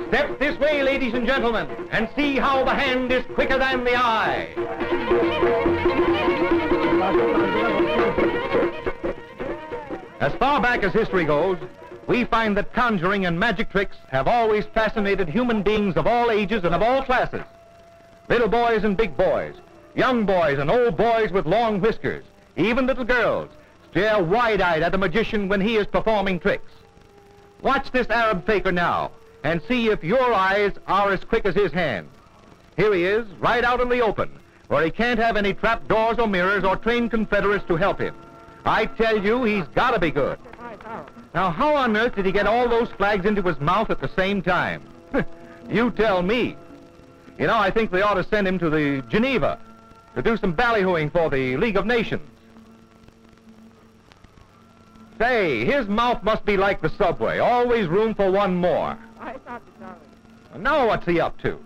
Step this way, ladies and gentlemen, and see how the hand is quicker than the eye. As far back as history goes, we find that conjuring and magic tricks have always fascinated human beings of all ages and of all classes. Little boys and big boys, young boys and old boys with long whiskers, even little girls, stare wide-eyed at a magician when he is performing tricks. Watch this Arab fakir now, and see if your eyes are as quick as his hand. Here he is, right out in the open, where he can't have any trap doors or mirrors or trained confederates to help him. I tell you, he's got to be good. Now, how on earth did he get all those flags into his mouth at the same time? You tell me. You know, I think they ought to send him to the Geneva to do some ballyhooing for the League of Nations. Say, his mouth must be like the subway, always room for one more. Now what's he up to?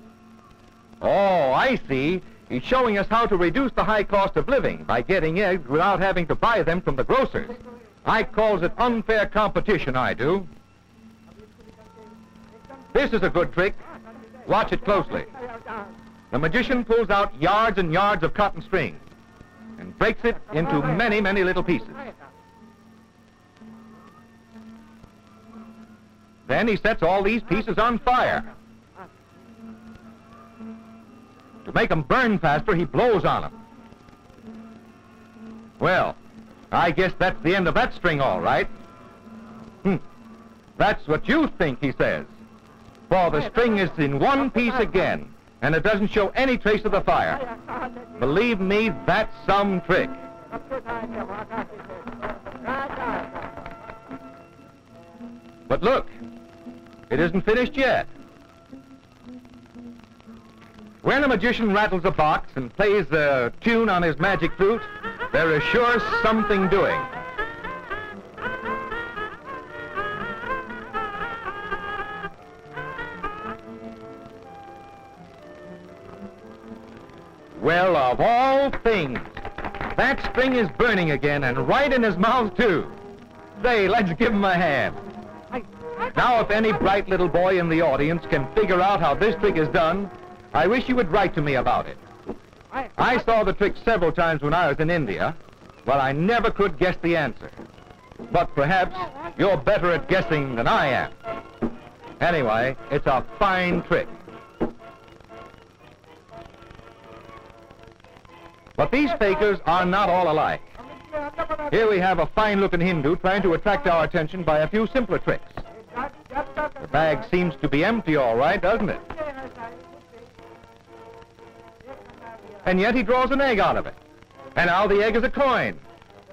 Oh, I see. He's showing us how to reduce the high cost of living by getting eggs without having to buy them from the grocers. I calls it unfair competition, I do. This is a good trick. Watch it closely. The magician pulls out yards and yards of cotton string and breaks it into many, many little pieces. Then he sets all these pieces on fire. To make them burn faster, he blows on them. Well, I guess that's the end of that string, all right. That's what you think, he says. For the string is in one piece again, and it doesn't show any trace of the fire. Believe me, that's some trick. But look, it isn't finished yet. When a magician rattles a box and plays a tune on his magic flute, there is sure something doing. Well, of all things, that string is burning again, and right in his mouth, too. Say, let's give him a hand. Now, if any bright little boy in the audience can figure out how this trick is done, I wish you would write to me about it. I saw the trick several times when I was in India, but I never could guess the answer. But perhaps you're better at guessing than I am. Anyway, it's a fine trick. But these fakirs are not all alike. Here we have a fine-looking Hindu trying to attract our attention by a few simpler tricks. The bag seems to be empty, all right, doesn't it? And yet he draws an egg out of it. And now the egg is a coin.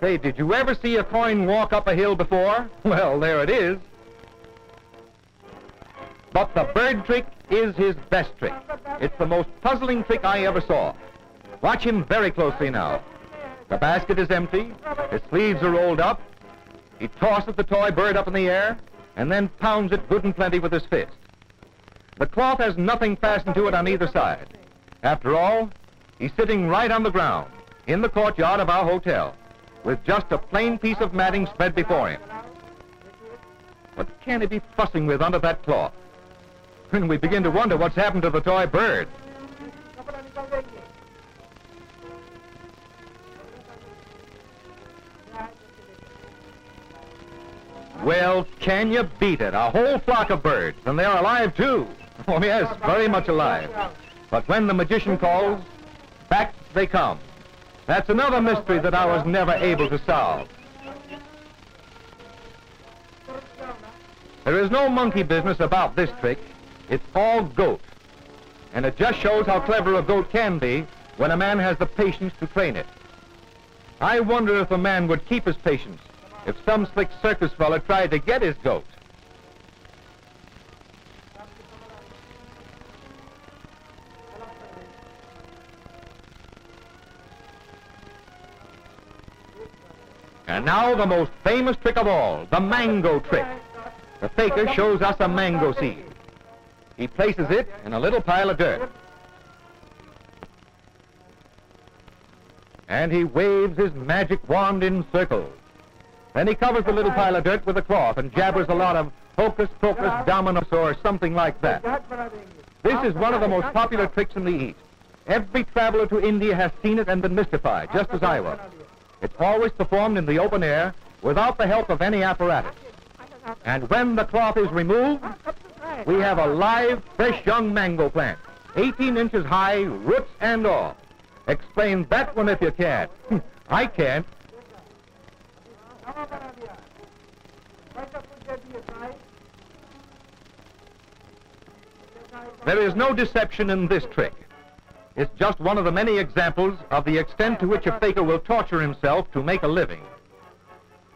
Say, did you ever see a coin walk up a hill before? Well, there it is. But the bird trick is his best trick. It's the most puzzling trick I ever saw. Watch him very closely now. The basket is empty, his sleeves are rolled up, he tosses the toy bird up in the air, and then pounds it good and plenty with his fist. The cloth has nothing fastened to it on either side. After all, he's sitting right on the ground, in the courtyard of our hotel, with just a plain piece of matting spread before him. What can he be fussing with under that cloth? And we begin to wonder what's happened to the toy bird. Well, can you beat it? A whole flock of birds, and they're alive, too. Oh, yes, very much alive. But when the magician calls, back they come. That's another mystery that I was never able to solve. There is no monkey business about this trick. It's all goat. And it just shows how clever a goat can be when a man has the patience to train it. I wonder if a man would keep his patience if some slick circus fella tried to get his goat. And now the most famous trick of all, the mango trick. The fakir shows us a mango seed. He places it in a little pile of dirt. And he waves his magic wand in circles. Then he covers the little pile of dirt with a cloth and jabbers a lot of hocus pocus dominus or something like that. This is one of the most popular tricks in the East. Every traveler to India has seen it and been mystified, just as I was. It's always performed in the open air without the help of any apparatus. And when the cloth is removed, we have a live, fresh young mango plant, 18 inches high, roots and all. Explain that one if you can. I can't. There is no deception in this trick. It's just one of the many examples of the extent to which a fakir will torture himself to make a living.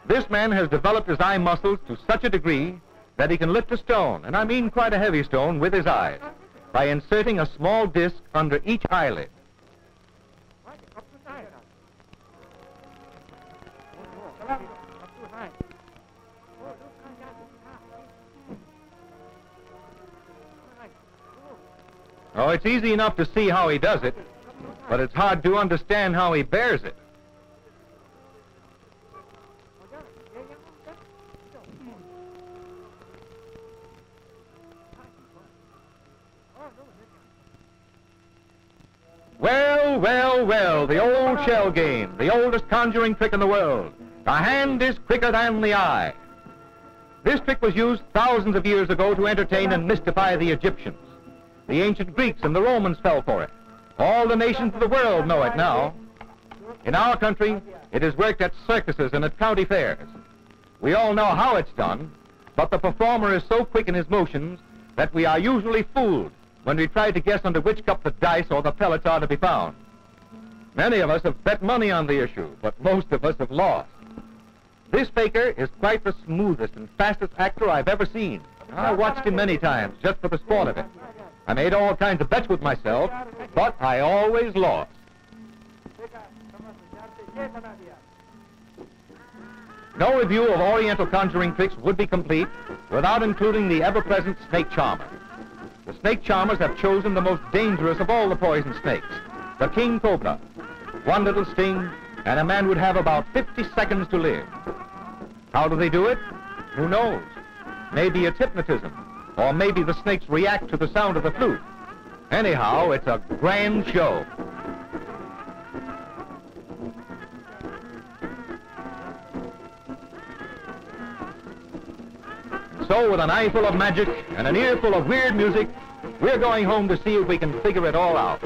This man has developed his eye muscles to such a degree that he can lift a stone, and I mean quite a heavy stone, with his eyes, by inserting a small disc under each eyelid. Oh, it's easy enough to see how he does it, but it's hard to understand how he bears it. Well, well, well, the old shell game, the oldest conjuring trick in the world. The hand is quicker than the eye. This trick was used thousands of years ago to entertain and mystify the Egyptians. The ancient Greeks and the Romans fell for it. All the nations of the world know it now. In our country, it is worked at circuses and at county fairs. We all know how it's done, but the performer is so quick in his motions that we are usually fooled when we try to guess under which cup the dice or the pellets are to be found. Many of us have bet money on the issue, but most of us have lost. This fakir is quite the smoothest and fastest actor I've ever seen. I watched him many times just for the sport of it. I made all kinds of bets with myself, but I always lost. No review of Oriental conjuring tricks would be complete without including the ever-present snake charmer. The snake charmers have chosen the most dangerous of all the poison snakes, the king cobra. One little sting, and a man would have about 50 seconds to live. How do they do it? Who knows? Maybe it's hypnotism, or maybe the snakes react to the sound of the flute. Anyhow, it's a grand show. So, with an eye full of magic and an ear full of weird music, we're going home to see if we can figure it all out.